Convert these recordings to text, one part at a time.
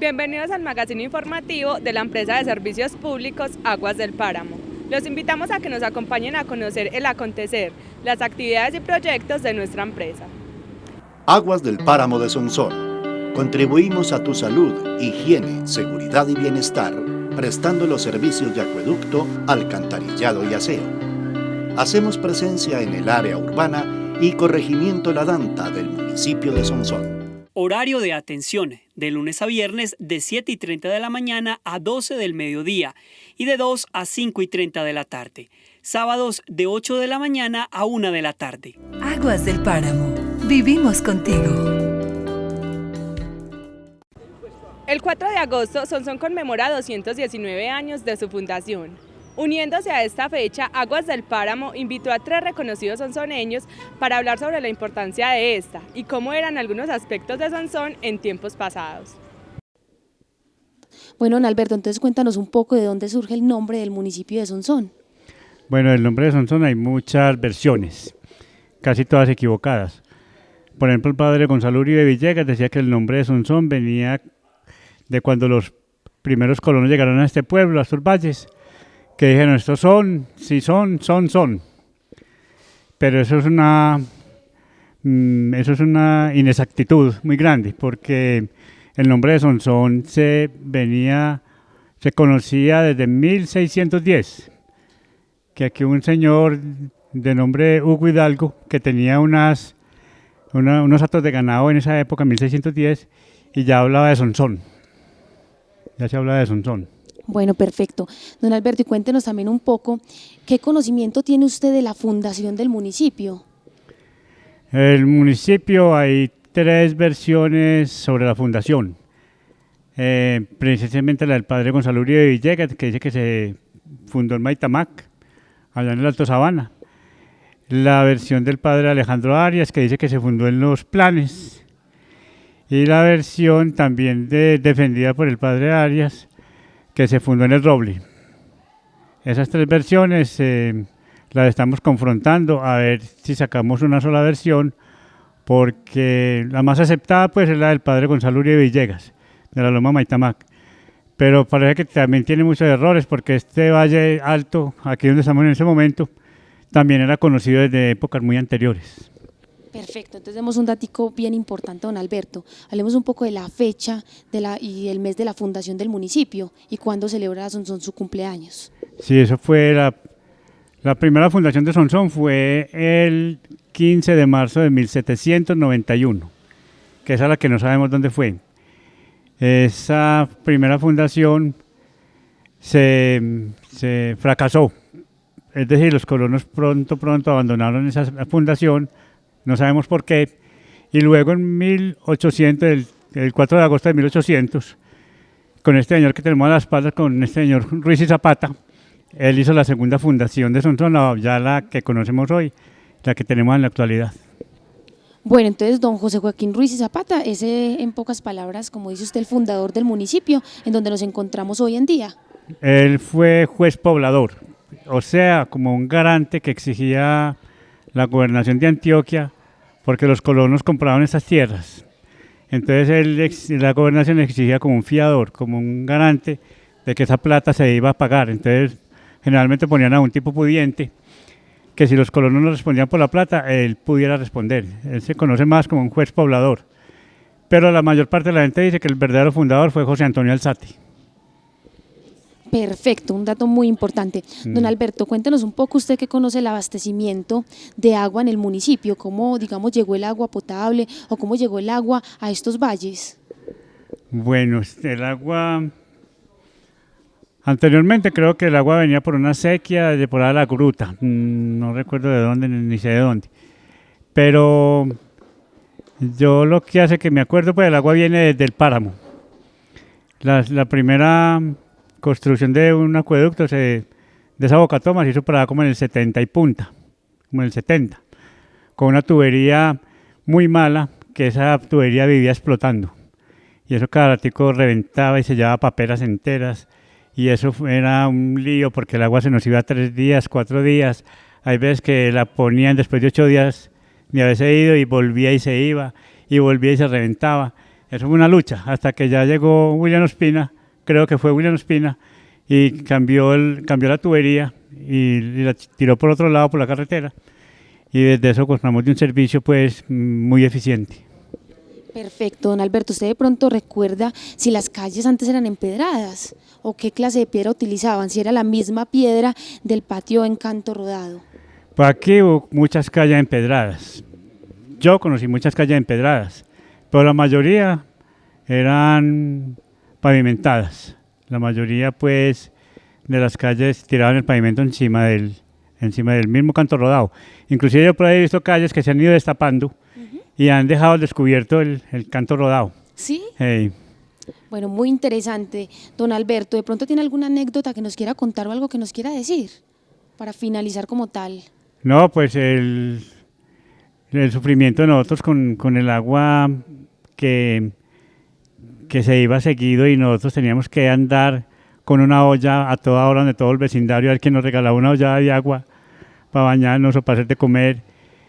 Bienvenidos al magazine informativo de la empresa de servicios públicos Aguas del Páramo. Los invitamos a que nos acompañen a conocer el acontecer, las actividades y proyectos de nuestra empresa. Aguas del Páramo de Sonsón. Contribuimos a tu salud, higiene, seguridad y bienestar, prestando los servicios de acueducto, alcantarillado y aseo. Hacemos presencia en el área urbana y corregimiento La Danta del municipio de Sonsón. Horario de atención, de lunes a viernes de 7:30 de la mañana a 12 del mediodía y de 2 a 5:30 de la tarde. Sábados de 8 de la mañana a 1 de la tarde. Aguas del Páramo, vivimos contigo. El 4 de agosto, Sonsón conmemora 219 años de su fundación. Uniéndose a esta fecha, Aguas del Páramo invitó a 3 reconocidos sonsoneños para hablar sobre la importancia de esta y cómo eran algunos aspectos de Sonsón en tiempos pasados. Bueno, don Alberto, entonces cuéntanos un poco de dónde surge el nombre del municipio de Sonsón. Bueno, el nombre de Sonsón hay muchas versiones, casi todas equivocadas. Por ejemplo, el padre Gonzalo Uribe Villegas decía que el nombre de Sonsón venía de cuando los primeros colonos llegaron a este pueblo, a estos valles, que dijeron, estos son, si son. Pero eso es una inexactitud muy grande, porque el nombre de Sonsón se conocía desde 1610, que aquí un señor de nombre Hugo Hidalgo, que tenía unos hatos de ganado en esa época, 1610, y ya hablaba de Sonsón, ya se hablaba de Sonsón. Bueno, perfecto. Don Alberto, y cuéntenos también un poco, ¿qué conocimiento tiene usted de la fundación del municipio? El municipio hay 3 versiones sobre la fundación. Precisamente la del padre Gonzalo Uribe Villegas, que dice que se fundó en Maitamac, allá en el Alto Sabana. La versión del padre Alejandro Arias, que dice que se fundó en Los Planes. Y la versión también defendida por el padre Arias, que se fundó en El Roble. Esas 3 versiones las estamos confrontando a ver si sacamos una sola versión, porque la más aceptada pues es la del padre Gonzalo Uribe Villegas, de la Loma Maitamac. Pero parece que también tiene muchos errores, porque este valle alto, aquí donde estamos en ese momento, también era conocido desde épocas muy anteriores. Perfecto, entonces demos un datico bien importante, don Alberto. Hablemos un poco de la fecha y el mes de la fundación del municipio y cuándo celebra Sonsón su cumpleaños. Sí, eso fue la primera fundación de Sonsón, fue el 15 de marzo de 1791, que esa es la que no sabemos dónde fue. Esa primera fundación se fracasó, es decir, los colonos pronto abandonaron esa fundación. No sabemos por qué, y luego en 1800, el 4 de agosto de 1800, con este señor que tenemos a las espaldas, con este señor Ruiz y Zapata, él hizo la segunda fundación de Sonsón, ya la que conocemos hoy, la que tenemos en la actualidad. Bueno, entonces don José Joaquín Ruiz y Zapata es en pocas palabras, como dice usted, el fundador del municipio en donde nos encontramos hoy en día. Él fue juez poblador, o sea, como un garante que exigía la gobernación de Antioquia, porque los colonos compraban esas tierras. Entonces la gobernación exigía como un fiador, como un garante de que esa plata se iba a pagar. Entonces generalmente ponían a un tipo pudiente, que si los colonos no respondían por la plata, él pudiera responder. Él se conoce más como un juez poblador. Pero la mayor parte de la gente dice que el verdadero fundador fue José Antonio Alzate. Perfecto, un dato muy importante. Don Alberto, cuéntenos un poco, usted que conoce el abastecimiento de agua en el municipio, cómo, digamos, llegó el agua potable o cómo llegó el agua a estos valles. Bueno, el agua, anteriormente creo que el agua venía por una sequía de por ahí la gruta, no recuerdo de dónde ni sé de dónde, pero yo lo que hace que me acuerdo, pues el agua viene desde el páramo. La primera construcción de un acueducto de esa bocatoma se hizo para como en el 70 y punta, como en el 70, con una tubería muy mala, que esa tubería vivía explotando, y eso cada ratico reventaba y se llevaba paperas enteras, y eso era un lío porque el agua se nos iba 3 días, 4 días, hay veces que la ponían después de 8 días de haberse ido y volvía y se iba, y volvía y se reventaba. Eso fue una lucha, hasta que ya llegó William Ospina, creo que fue William Ospina, y cambió la tubería y la tiró por otro lado, por la carretera, y desde eso gozamos de un servicio pues muy eficiente. Perfecto, don Alberto. ¿Usted de pronto recuerda si las calles antes eran empedradas o qué clase de piedra utilizaban? Si era la misma piedra del patio en Canto Rodado. Pues aquí hubo muchas calles empedradas. Yo conocí muchas calles empedradas, pero la mayoría eran pavimentadas. La mayoría pues de las calles tiraban el pavimento encima del mismo Canto Rodado. Inclusive yo por ahí he visto calles que se han ido destapando y han dejado al descubierto el Canto Rodado. ¿Sí? Hey. Bueno, muy interesante. Don Alberto, ¿de pronto tiene alguna anécdota que nos quiera contar o algo que nos quiera decir para finalizar como tal? No, pues el sufrimiento de nosotros con el agua que se iba seguido y nosotros teníamos que andar con una olla a toda hora de todo el vecindario, a ver quién nos regalaba una olla de agua para bañarnos o para hacer de comer.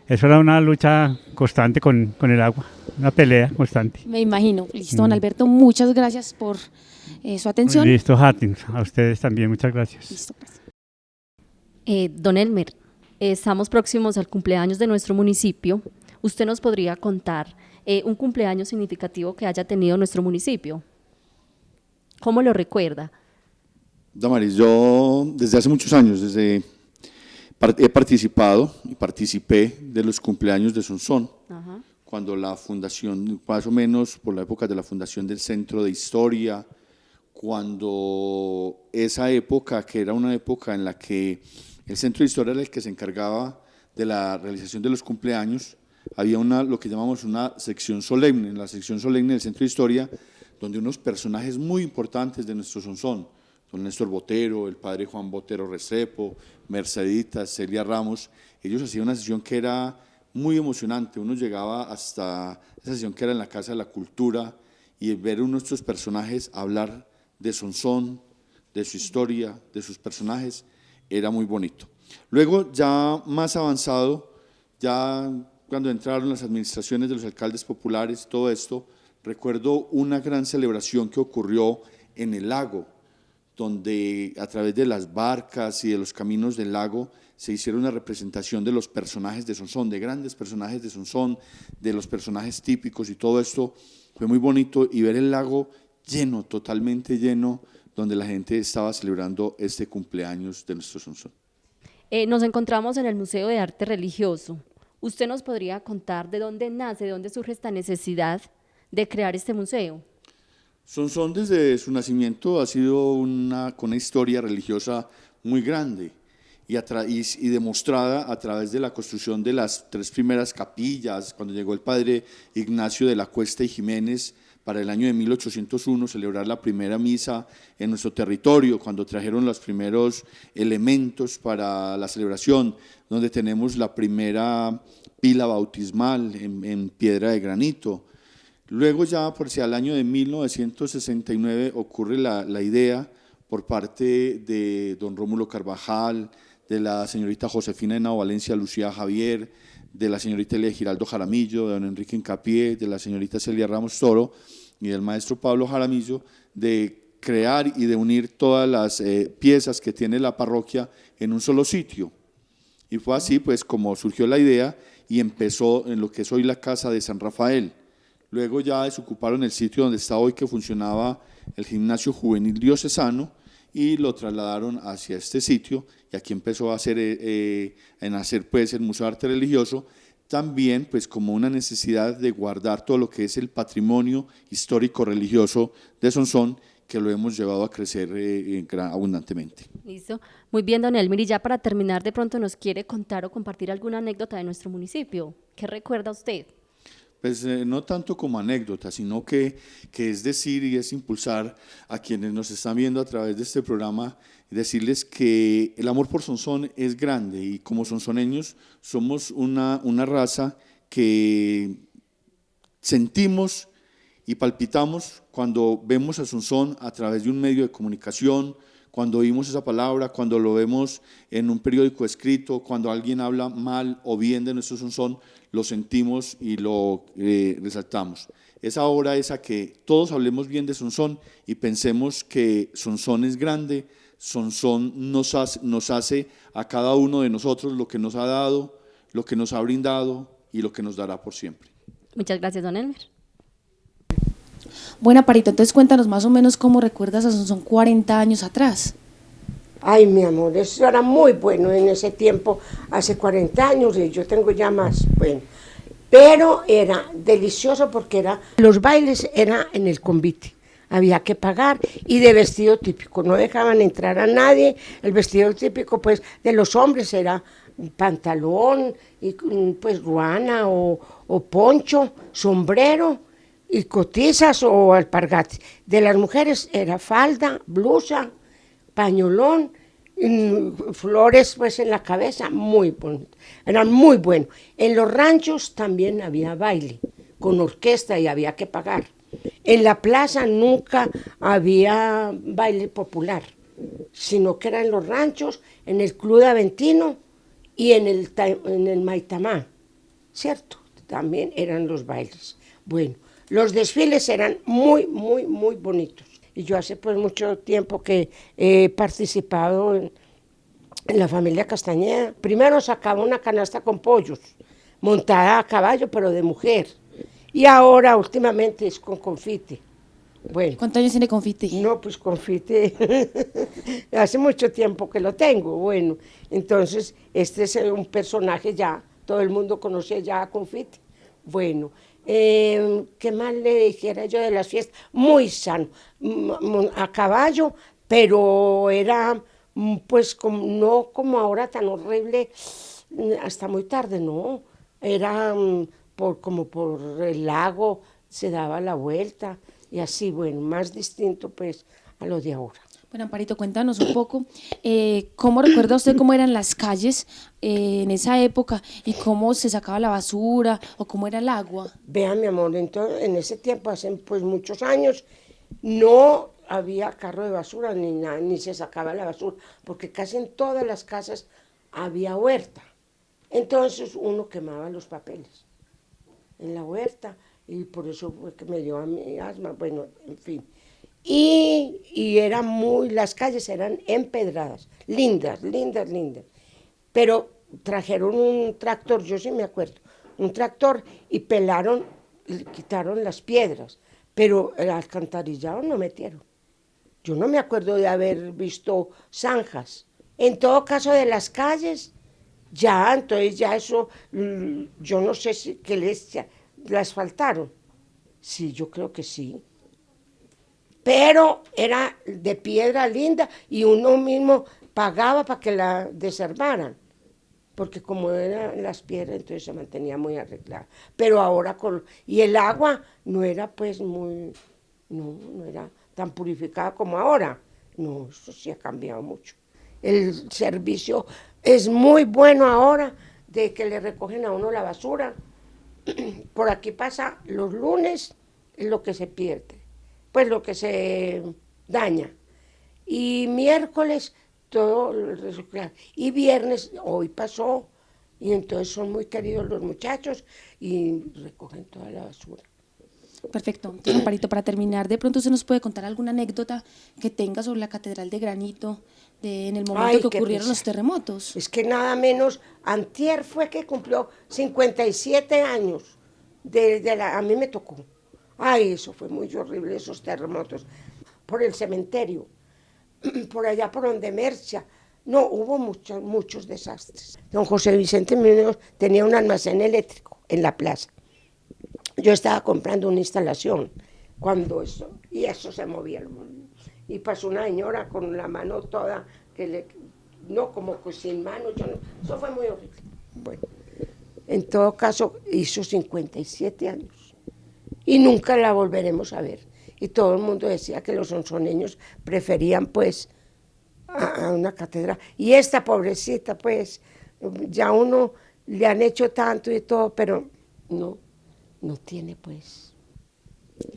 Eso era una lucha constante con el agua, una pelea constante. Me imagino. Listo, don Alberto, muchas gracias por su atención. Listo, Hatin, a ustedes también, muchas gracias. Listo, pues. Don Elmer, estamos próximos al cumpleaños de nuestro municipio. ¿Usted nos podría contar un cumpleaños significativo que haya tenido nuestro municipio? ¿Cómo lo recuerda? Damaris, yo desde hace muchos años, he participado y participé de los cumpleaños de Sonsón, cuando la fundación, más o menos por la época de la fundación del Centro de Historia, cuando esa época, que era una época en la que el Centro de Historia era el que se encargaba de la realización de los cumpleaños, había lo que llamamos una sección solemne, en la sección solemne del Centro de Historia, donde unos personajes muy importantes de nuestro Sonsón, don Néstor Botero, el padre Juan Botero Restrepo, Merceditas, Celia Ramos, ellos hacían una sesión que era muy emocionante. Uno llegaba hasta esa sesión que era en la Casa de la Cultura y ver a nuestros personajes hablar de Sonsón, de su historia, de sus personajes, era muy bonito. Luego, ya más avanzado, ya cuando entraron las administraciones de los alcaldes populares, todo esto, recuerdo una gran celebración que ocurrió en el lago, donde a través de las barcas y de los caminos del lago se hicieron una representación de los personajes de Sonsón, de grandes personajes de Sonsón, de los personajes típicos, y todo esto fue muy bonito, y ver el lago lleno, totalmente lleno, donde la gente estaba celebrando este cumpleaños de nuestro Sonsón. Nos encontramos en el Museo de Arte Religioso. ¿Usted nos podría contar de dónde nace, de dónde surge esta necesidad de crear este museo? Sonsón desde su nacimiento ha sido con una historia religiosa muy grande y demostrada a través de la construcción de las 3 primeras capillas, cuando llegó el padre Ignacio de la Cuesta y Jiménez para el año de 1801, celebrar la primera misa en nuestro territorio, cuando trajeron los primeros elementos para la celebración, donde tenemos la primera pila bautismal en piedra de granito. Luego ya por hacia el año de 1969 ocurre la idea por parte de don Rómulo Carvajal, de la señorita Josefina Henao Valencia Lucía Javier, de la señorita Elia Giraldo Jaramillo, de don Enrique Incapié, de la señorita Celia Ramos Toro y del maestro Pablo Jaramillo, de crear y de unir todas las piezas que tiene la parroquia en un solo sitio. Y fue así pues como surgió la idea y empezó en lo que es hoy la Casa de San Rafael. Luego ya desocuparon el sitio donde está hoy, que funcionaba el gimnasio juvenil diocesano, y lo trasladaron hacia este sitio, y aquí empezó a nacer pues el Museo de Arte Religioso, también pues como una necesidad de guardar todo lo que es el patrimonio histórico religioso de Sonsón, que lo hemos llevado a crecer abundantemente. Listo. Muy bien, don Elmer, y ya para terminar, de pronto nos quiere contar o compartir alguna anécdota de nuestro municipio. ¿Qué recuerda usted? Pues no tanto como anécdota, sino que es decir y es impulsar a quienes nos están viendo a través de este programa, decirles que el amor por Sonsón es grande, y como sonsoneños somos una raza que sentimos y palpitamos cuando vemos a Sonsón a través de un medio de comunicación, cuando oímos esa palabra, cuando lo vemos en un periódico escrito, cuando alguien habla mal o bien de nuestro Sonsón, lo sentimos y lo resaltamos. esa hora es a que todos hablemos bien de Sonsón y pensemos que Sonsón es grande, Sonsón nos hace a cada uno de nosotros lo que nos ha dado, lo que nos ha brindado y lo que nos dará por siempre. Muchas gracias, don Elmer. Bueno, Amparito, entonces cuéntanos más o menos cómo recuerdas a Sonsón 40 años atrás. Ay, mi amor, eso era muy bueno en ese tiempo, hace 40 años, y yo tengo ya más, bueno. Pero era delicioso porque los bailes eran en el convite. Había que pagar y de vestido típico, no dejaban entrar a nadie. El vestido típico pues de los hombres era pantalón, y pues ruana o poncho, sombrero y cotizas o alpargates. De las mujeres era falda, blusa, pañolón, flores pues en la cabeza, muy bonito, eran muy buenos. En los ranchos también había baile con orquesta y había que pagar. En la plaza nunca había baile popular, sino que era en los ranchos, en el Club de Aventino y en el Maitamá, ¿cierto? También eran los bailes. Bueno, los desfiles eran muy, muy, muy bonitos. Y yo hace pues mucho tiempo que he participado en la familia Castañeda. Primero sacaba una canasta con pollos, montada a caballo, pero de mujer. Y ahora últimamente es con confite. Bueno. ¿Cuántos años tiene confite? No, pues confite, hace mucho tiempo que lo tengo. Bueno, entonces este es un personaje ya, todo el mundo conoce ya a confite. Bueno, ¿qué más le dijera yo de las fiestas? Muy sano, a caballo, pero era pues no como ahora tan horrible hasta muy tarde, no, era como por el lago, se daba la vuelta y así, bueno, más distinto pues a lo de ahora. Bueno, Amparito, cuéntanos un poco, ¿cómo recuerda usted cómo eran las calles en esa época y cómo se sacaba la basura o cómo era el agua? Vea, mi amor, entonces, en ese tiempo, hace pues muchos años, no había carro de basura ni nada, ni se sacaba la basura, porque casi en todas las casas había huerta. Entonces uno quemaba los papeles en la huerta y por eso fue que me dio a mi asma, bueno, en fin. Y las calles eran empedradas, lindas, lindas, lindas. Pero trajeron un tractor, yo sí me acuerdo, un tractor y quitaron las piedras, pero el alcantarillado no metieron. Yo no me acuerdo de haber visto zanjas. En todo caso de las calles, entonces ya eso, yo no sé si que las asfaltaron. Sí, yo creo que sí. Pero era de piedra linda y uno mismo pagaba para que la desherbaran, porque como eran las piedras, entonces se mantenía muy arreglada. Pero ahora y el agua no era pues no era tan purificada como ahora. No, eso sí ha cambiado mucho. El servicio es muy bueno ahora, de que le recogen a uno la basura. Por aquí pasa los lunes, es lo que se pierde, pues lo que se daña. Y miércoles todo el reciclaje. Y viernes, hoy pasó, y entonces son muy queridos los muchachos y recogen toda la basura. Perfecto. Entonces, Amparito, para terminar, de pronto usted nos puede contar alguna anécdota que tenga sobre la Catedral de Granito en el momento que ocurrieron los terremotos. Es que nada menos, antier fue que cumplió 57 años, a mí me tocó. Ay, eso fue muy horrible, esos terremotos. Por el cementerio, por allá por donde Mercia. No, hubo muchos desastres. Don José Vicente Muñoz tenía un almacén eléctrico en la plaza. Yo estaba comprando una instalación cuando eso se movía. Y pasó una señora con la mano toda, como sin mano, eso fue muy horrible. Bueno, en todo caso, hizo 57 años. Y nunca la volveremos a ver. Y todo el mundo decía que los sonsoneños preferían pues a una catedral. Y esta pobrecita pues, ya uno le han hecho tanto y todo, pero no tiene pues.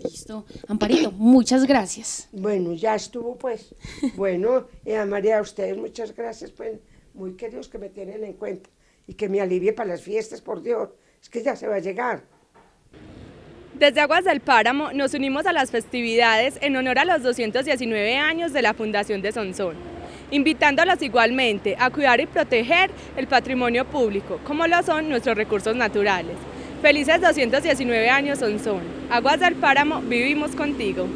Listo. Amparito, muchas gracias. Bueno, ya estuvo pues. Bueno, María, a ustedes muchas gracias pues, muy queridos que me tienen en cuenta y que me alivie para las fiestas, por Dios. Es que ya se va a llegar. Desde Aguas del Páramo nos unimos a las festividades en honor a los 219 años de la Fundación de Sonsón, invitándolos igualmente a cuidar y proteger el patrimonio público, como lo son nuestros recursos naturales. Felices 219 años Sonsón. Aguas del Páramo, vivimos contigo.